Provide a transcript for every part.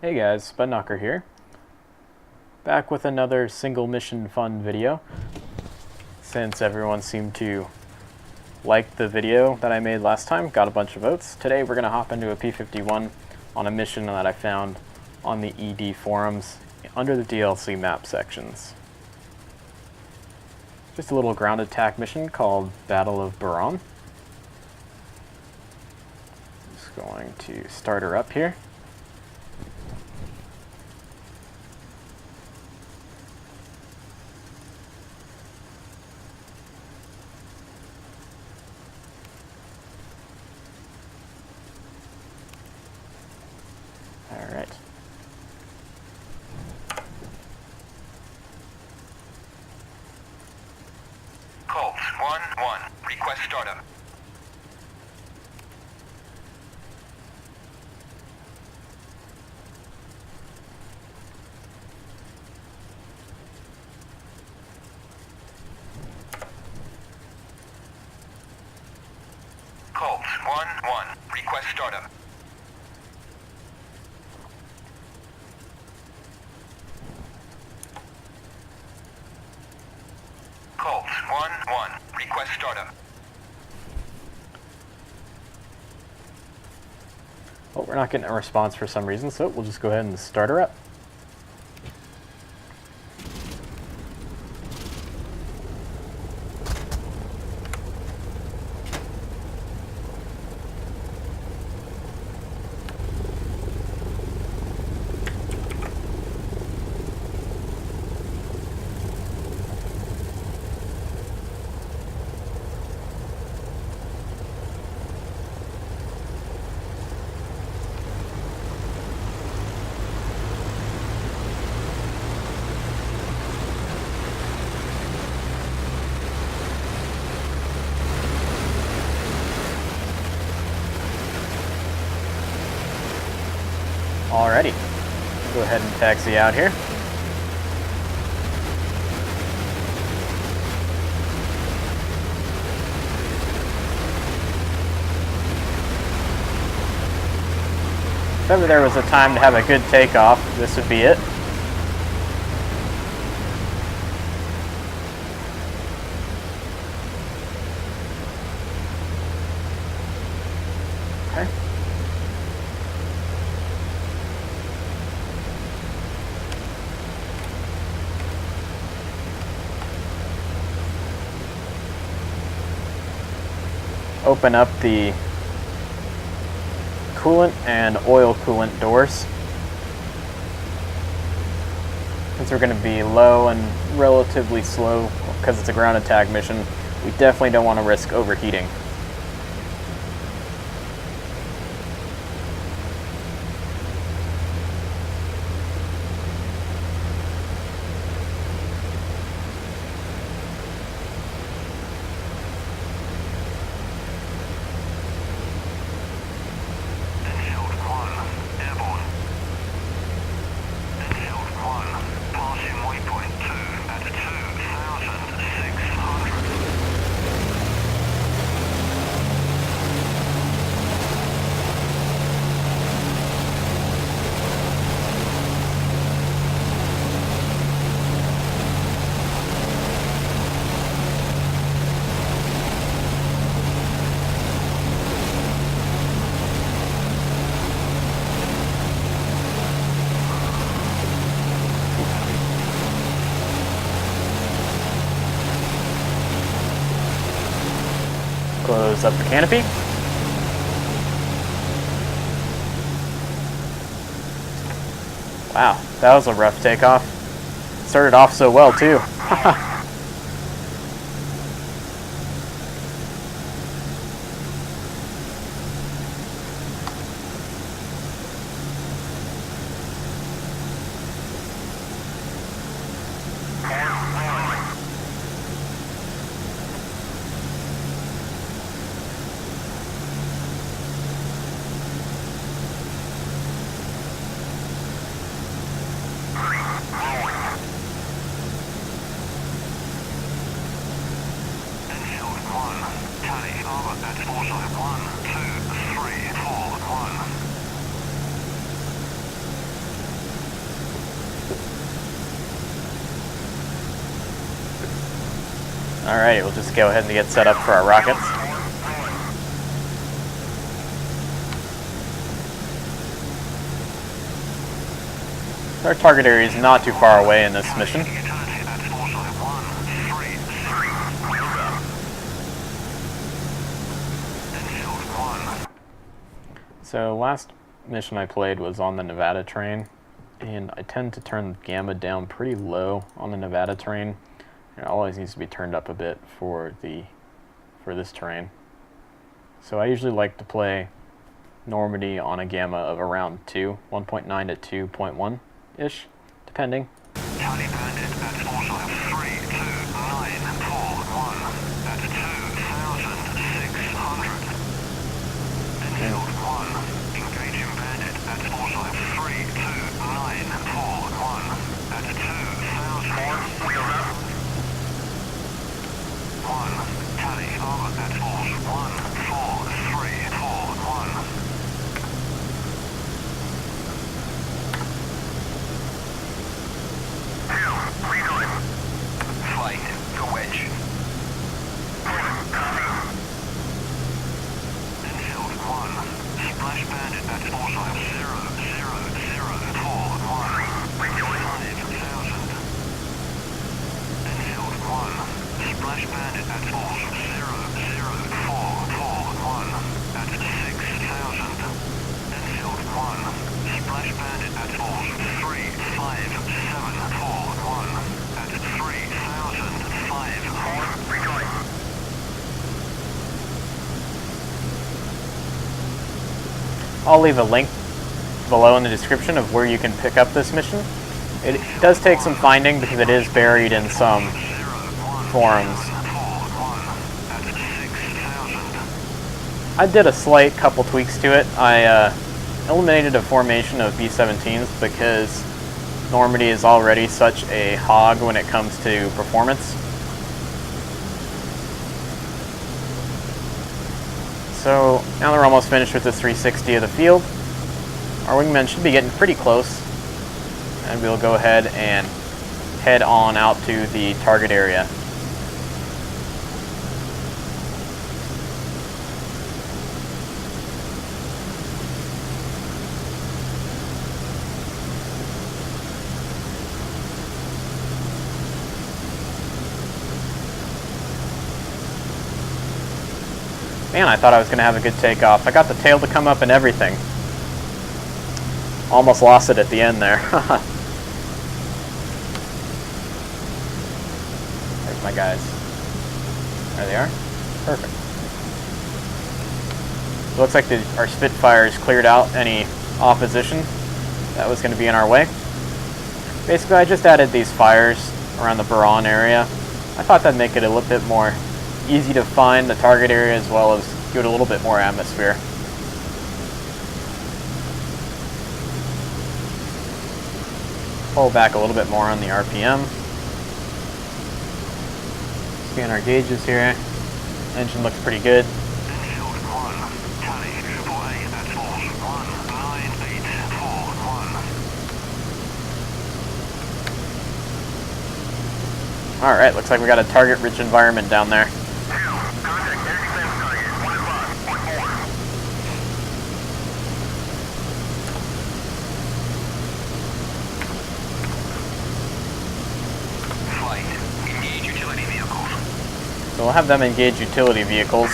Hey guys, Budknocker here. Back with another single mission fun video. Since everyone seemed to like the video that I made last time, got a bunch of votes. Today we're going to hop into a P-51 on a mission that I found on the ED forums under the DLC map sections. Just a little ground attack mission called Battle of Buron. Just going to start her up here. Alright. Colt 1-1. Request startup. Colt 1-1. Request startup. Colt 1-1. Request startup. Well, we're not getting a response for some reason, so we'll just go ahead and start her up. Alrighty, go ahead and taxi out here. If ever there was a time to have a good takeoff, this would be it. Okay. Open up the coolant and oil coolant doors. Since we're going to be low and relatively slow because it's a ground attack mission, we definitely don't want to risk overheating. Close up the canopy. Wow, that was a rough takeoff. Started off so well too. Alright, we'll just go ahead and get set up for our rockets. Our target area is not too far away in this mission. So last mission I played was on the Nevada terrain, and I tend to turn gamma down pretty low on the Nevada terrain. It always needs to be turned up a bit for this terrain. So I usually like to play Normandy on a gamma of around 2, 1.9 to 2.1-ish, depending. Charlie Bandit at Forsyth 32941 at 2,600. Enfield 1, engaging Bandit at Forsyth 32941 at 2,000. Wheels up. 1, Tally Armor at Force 14341. Flight to Wedge. Enfield 1, Splash Bandit at Forsyth 00041. 5,000. Enfield 1, Splash Bandit at Force 00441 at 6,000. Enfield 1, Splash Bandit at Force 35741 at 3,005. Rejoin. I'll leave a link below in the description of where you can pick up this mission. It does take some finding because it is buried in some forums. I did a slight couple tweaks to it. I eliminated a formation of B-17s because Normandy is already such a hog when it comes to performance. So now that we're almost finished with the 360 of the field, our wingmen should be getting pretty close, and we'll go ahead and head on out to the target area. Man, I thought I was going to have a good takeoff. I got the tail to come up and everything. Almost lost it at the end there. There's my guys. There they are. Perfect. It looks like our Spitfires cleared out any opposition that was going to be in our way. Basically, I just added these fires around the Buron area. I thought that'd make it a little bit more easy to find the target area, as well as give it a little bit more atmosphere. Pull back a little bit more on the RPM. Scan our gauges here. Engine looks pretty good. Enfield 1, Tally AAA at Force 19841. Alright, looks like we got a target-rich environment down there. So we'll have them engage utility vehicles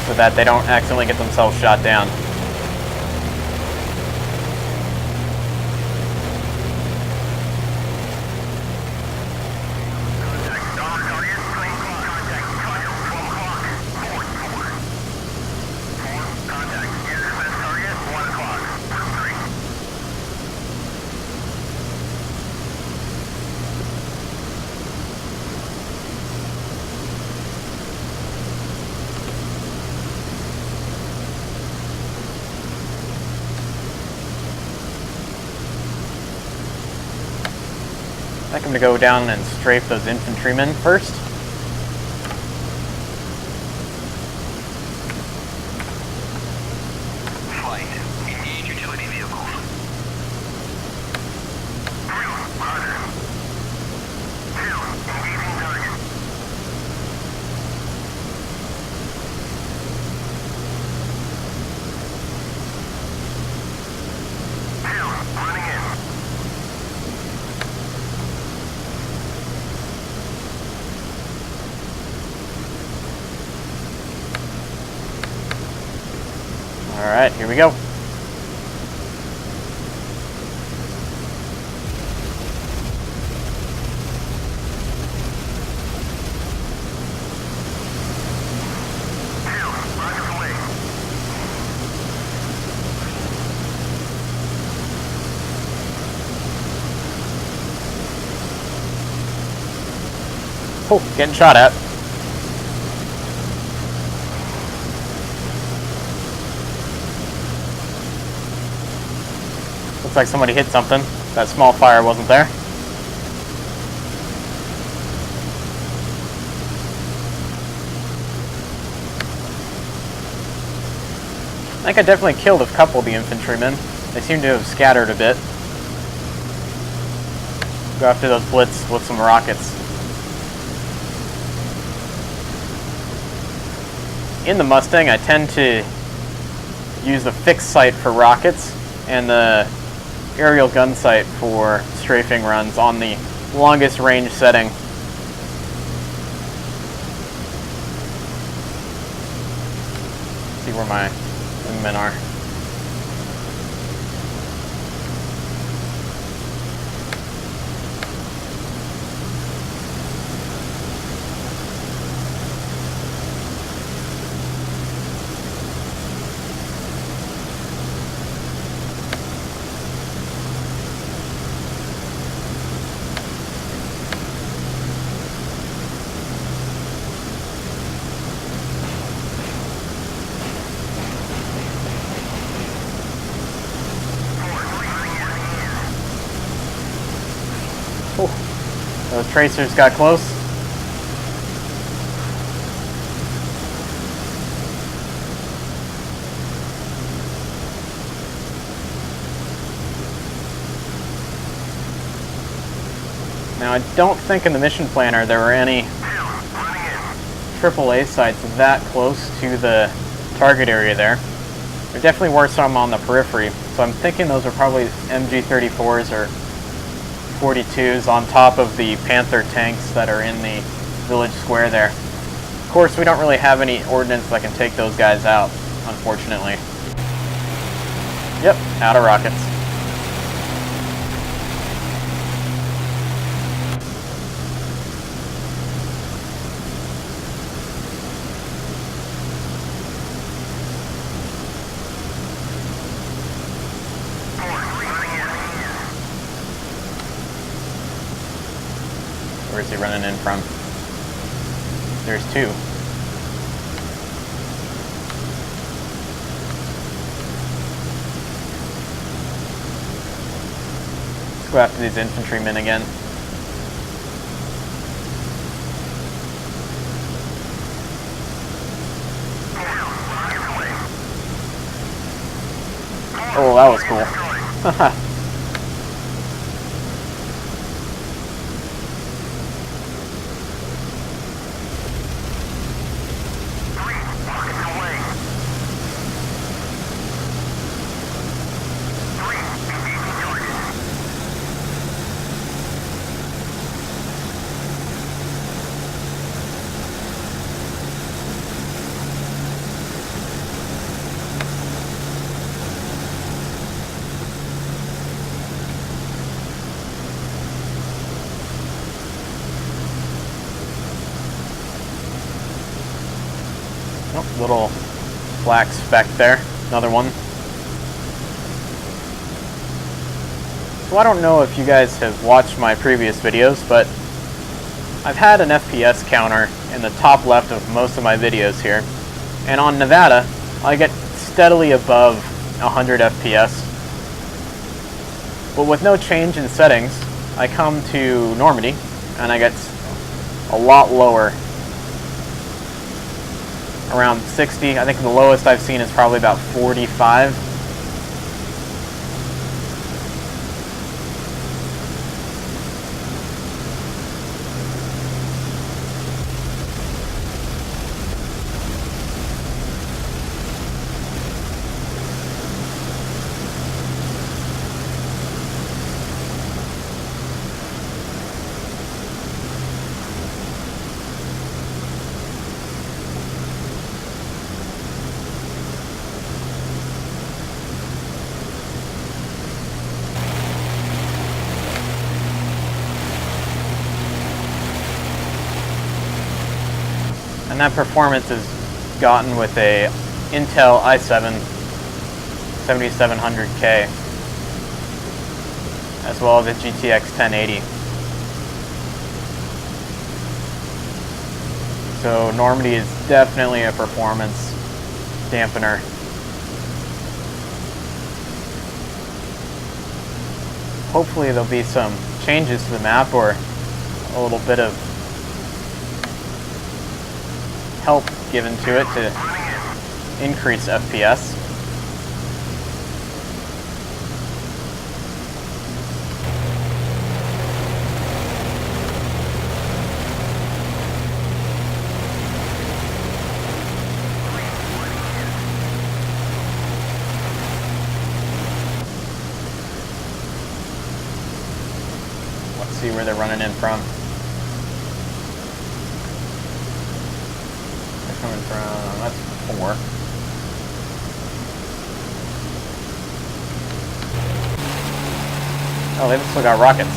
so that they don't accidentally get themselves shot down. I think I'm going to go down and strafe those infantrymen first. Flight, engage utility vehicles. Alright, here we go. Oh, getting shot at. Looks like somebody hit something. That small fire wasn't there. I think I definitely killed a couple of the infantrymen. They seem to have scattered a bit. Go after those blitz with some rockets. In the Mustang, I tend to use the fixed sight for rockets and the aerial gun sight for strafing runs on the longest range setting. See where my wingmen are. Those tracers got close. Now, I don't think in the mission planner there were any AAA sites that close to the target area there. There definitely were some on the periphery, so I'm thinking those are probably MG-34s or 42s on top of the Panther tanks that are in the village square there. Of course, we don't really have any ordnance that can take those guys out, unfortunately. Yep, out of rockets. Where's he running in from? There's two. Let's go after these infantrymen again. Oh, that was cool. Haha. Oh, little black speck there, another one. So I don't know if you guys have watched my previous videos, but I've had an FPS counter in the top left of most of my videos here. And on Nevada, I get steadily above 100 FPS. But with no change in settings, I come to Normandy, and I get a lot lower. Around 60. I think the lowest I've seen is probably about 45. And that performance is gotten with a Intel i7 7700K, as well as a GTX 1080. So Normandy is definitely a performance dampener. Hopefully there'll be some changes to the map, or a little bit of help given to it to increase FPS. Let's see where they're running in from. They're coming from, that's 4. Oh, they've still got rockets.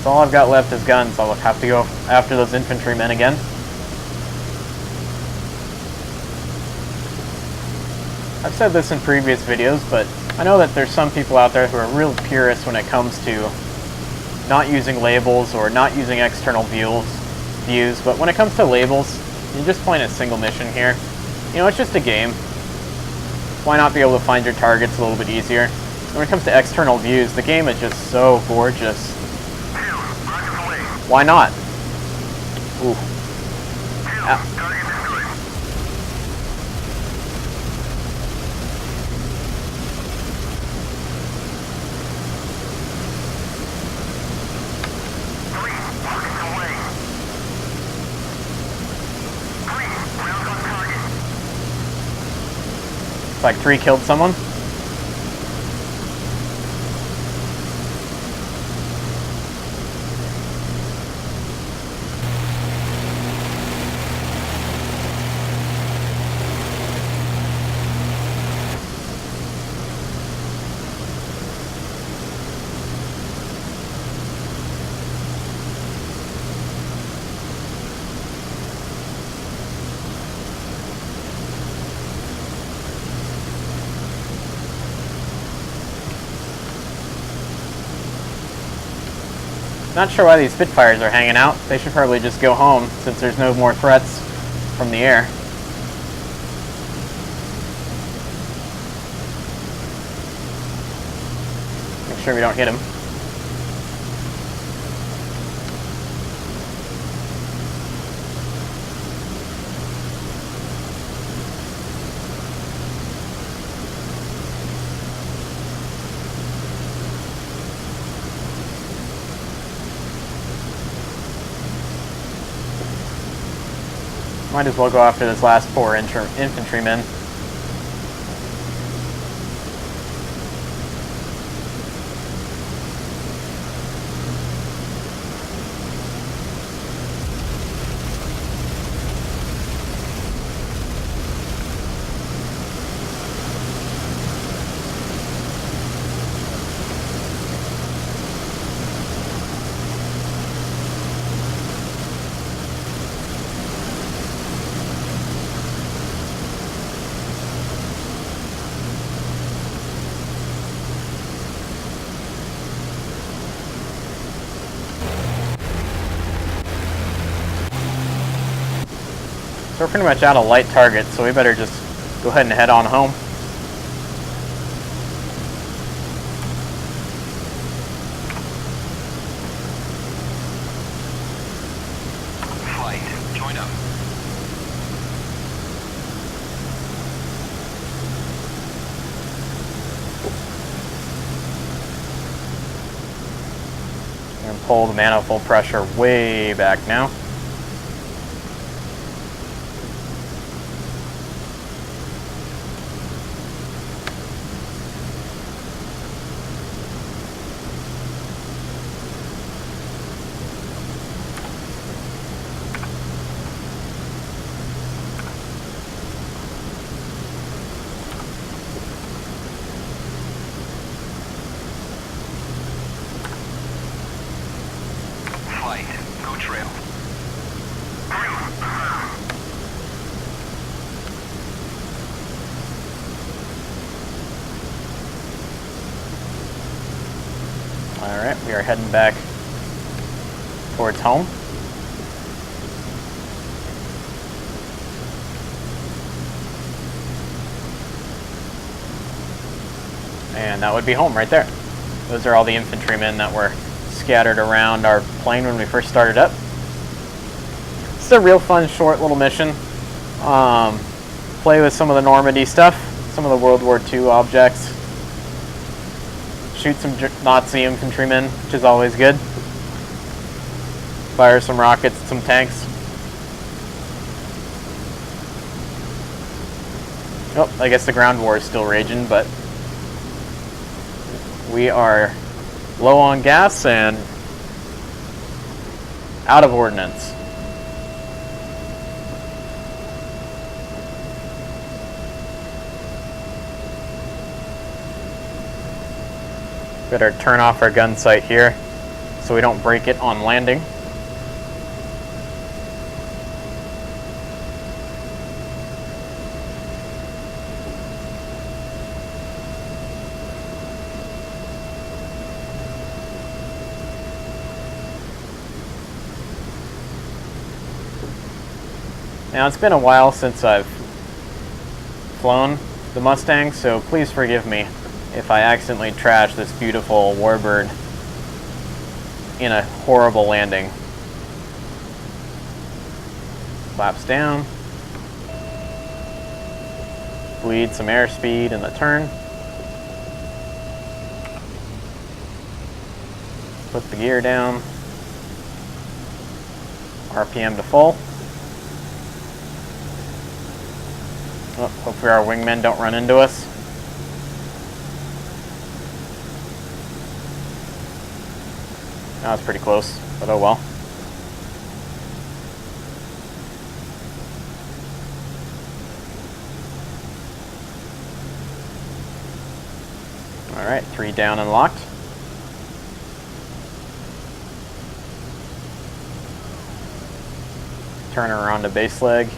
So all I've got left is guns. I'll have to go after those infantrymen again. I've said this in previous videos, but I know that there's some people out there who are real purists when it comes to not using labels or not using external views. But when it comes to labels, you're just playing a single mission here. You know, it's just a game. Why not be able to find your targets a little bit easier? When it comes to external views, the game is just so gorgeous. Why not? Ooh. It's like 3 killed someone. Not sure why these Spitfires are hanging out. They should probably just go home since there's no more threats from the air. Make sure we don't hit him. Might as well go after this last 4 infantrymen. So we're pretty much out of light targets, so we better just go ahead and head on home. Flight, join up. I'm going to pull the manifold pressure way back now. Alright, we are heading back towards home. And that would be home right there. Those are all the infantrymen that were scattered around our plane when we first started up. It's a real fun, short little mission. Play with some of the Normandy stuff, some of the World War II objects. Shoot some Nazi infantrymen, which is always good. Fire some rockets at some tanks. Oh, I guess the ground war is still raging, but we are low on gas and out of ordnance. Better turn off our gun sight here so we don't break it on landing. Now, it's been a while since I've flown the Mustang, so please forgive me if I accidentally trash this beautiful warbird in a horrible landing. Flaps down. Bleed some airspeed in the turn. Put the gear down. RPM to full. Oh, hopefully our wingmen don't run into us. That was pretty close, but oh well. Alright, 3 down and locked. Turn her around to base leg.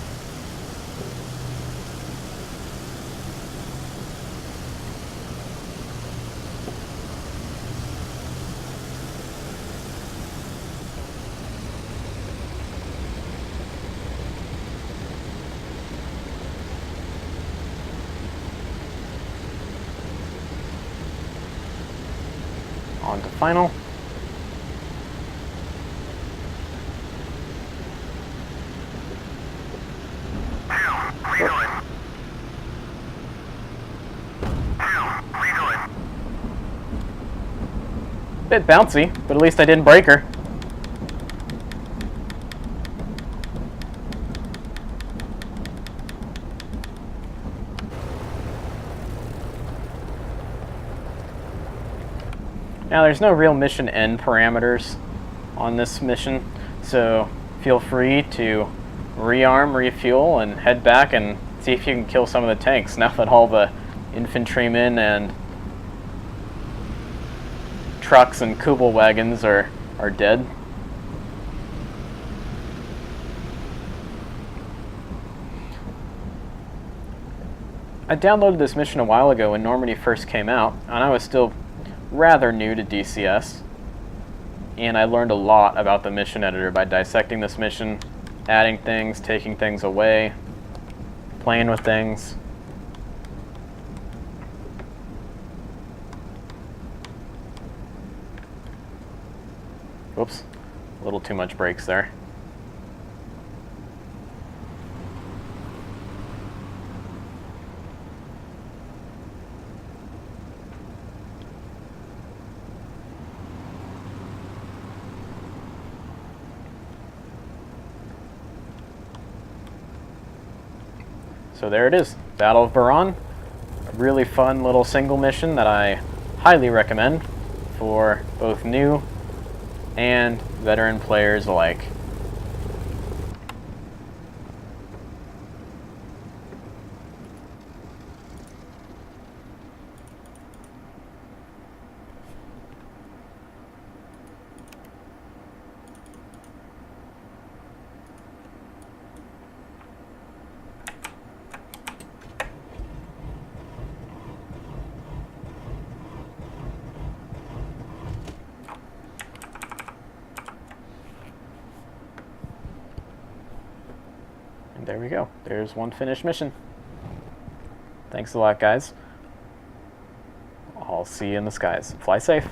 On to final. Bit bouncy, but at least I didn't break her. Now, there's no real mission end parameters on this mission, so feel free to rearm, refuel, and head back and see if you can kill some of the tanks now that all the infantrymen and trucks and Kubel wagons are dead. I downloaded this mission a while ago when Normandy first came out, and I was still rather new to DCS, and I learned a lot about the mission editor by dissecting this mission, adding things, taking things away, playing with things. Whoops, a little too much brakes there. So there it is, Battle of Buron. A really fun little single mission that I highly recommend for both new and veteran players alike. there we go. There's one finished mission. Thanks a lot, guys. I'll see you in the skies. Fly safe.